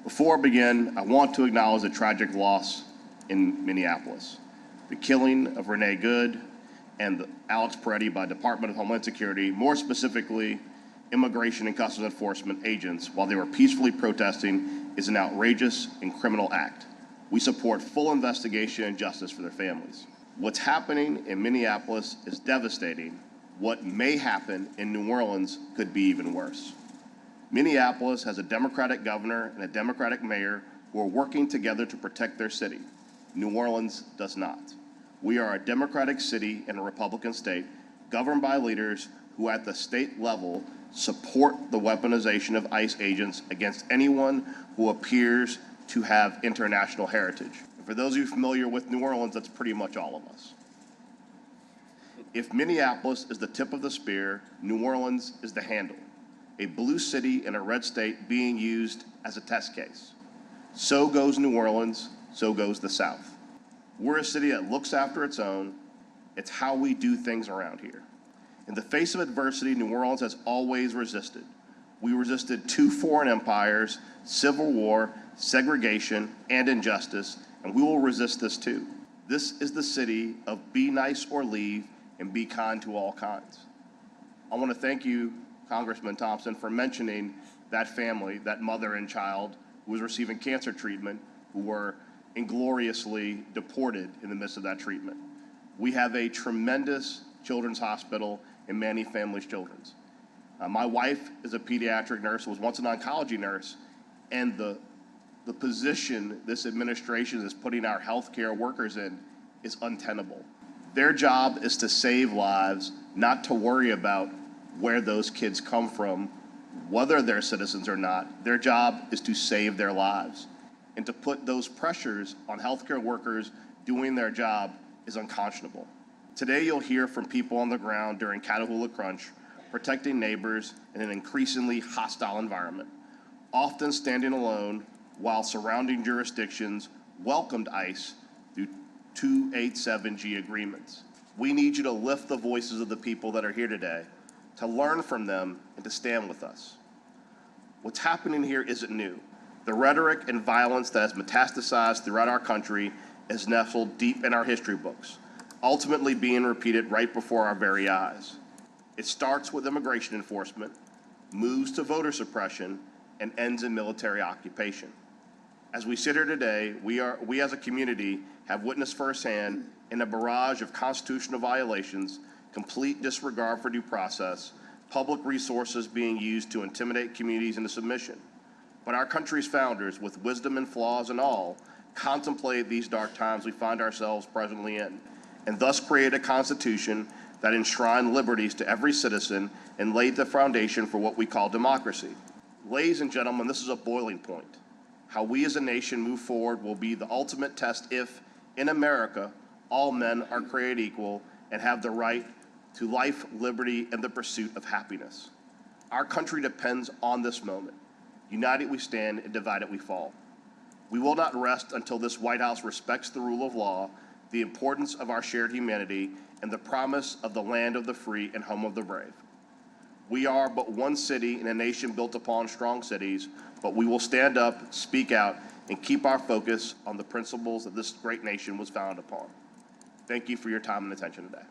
Before I begin, I want to acknowledge the tragic loss in Minneapolis. The killing of Renee Good and Alex Peretti by Department of Homeland Security, more specifically, Immigration and Customs Enforcement agents, while they were peacefully protesting, is an outrageous and criminal act. We support full investigation and justice for their families. What's happening in Minneapolis is devastating. What may happen in New Orleans could be even worse. Minneapolis has a Democratic governor and a Democratic mayor who are working together to protect their city. New Orleans does not. We are a Democratic city and a Republican state governed by leaders who at the state level support the weaponization of ICE agents against anyone who appears to have international heritage. For those of you familiar with New Orleans, that's pretty much all of us. If Minneapolis is the tip of the spear, New Orleans is the handle. A blue city in a red state being used as a test case. So goes New Orleans, so goes the South. We're a city that looks after its own. It's how we do things around here. In the face of adversity, New Orleans has always resisted. We resisted 2 foreign empires, civil war, segregation, and injustice, and we will resist this too. This is the city of be nice or leave and be kind to all kinds. I want to thank you, Congressman Thompson, for mentioning that family, that mother and child who was receiving cancer treatment, who were ingloriously deported in the midst of that treatment. We have a tremendous children's hospital in Manny Family's Children's. My wife is a pediatric nurse, was once an oncology nurse, and the position this administration is putting our healthcare workers in is untenable. Their job is to save lives, not to worry about where those kids come from, whether they're citizens or not. Their job is to save their lives. And to put those pressures on healthcare workers doing their job is unconscionable. Today you'll hear from people on the ground during Catahoula Crunch, protecting neighbors in an increasingly hostile environment, often standing alone while surrounding jurisdictions welcomed ICE through 287G agreements. We need you to lift the voices of the people that are here today, to learn from them and to stand with us. What's happening here isn't new. The rhetoric and violence that has metastasized throughout our country is nestled deep in our history books, ultimately being repeated right before our very eyes. It starts with immigration enforcement, moves to voter suppression, and ends in military occupation. As we sit here today, we as a community have witnessed firsthand in a barrage of constitutional violations, complete disregard for due process, public resources being used to intimidate communities into submission. But our country's founders, with wisdom and flaws and all, contemplated these dark times we find ourselves presently in, and thus created a constitution that enshrined liberties to every citizen and laid the foundation for what we call democracy. Ladies and gentlemen, this is a boiling point. How we as a nation move forward will be the ultimate test if, in America, all men are created equal and have the right to life, liberty, and the pursuit of happiness. Our country depends on this moment. United we stand, and divided we fall. We will not rest until this White House respects the rule of law, the importance of our shared humanity, and the promise of the land of the free and home of the brave. We are but one city in a nation built upon strong cities, but we will stand up, speak out, and keep our focus on the principles that this great nation was founded upon. Thank you for your time and attention today.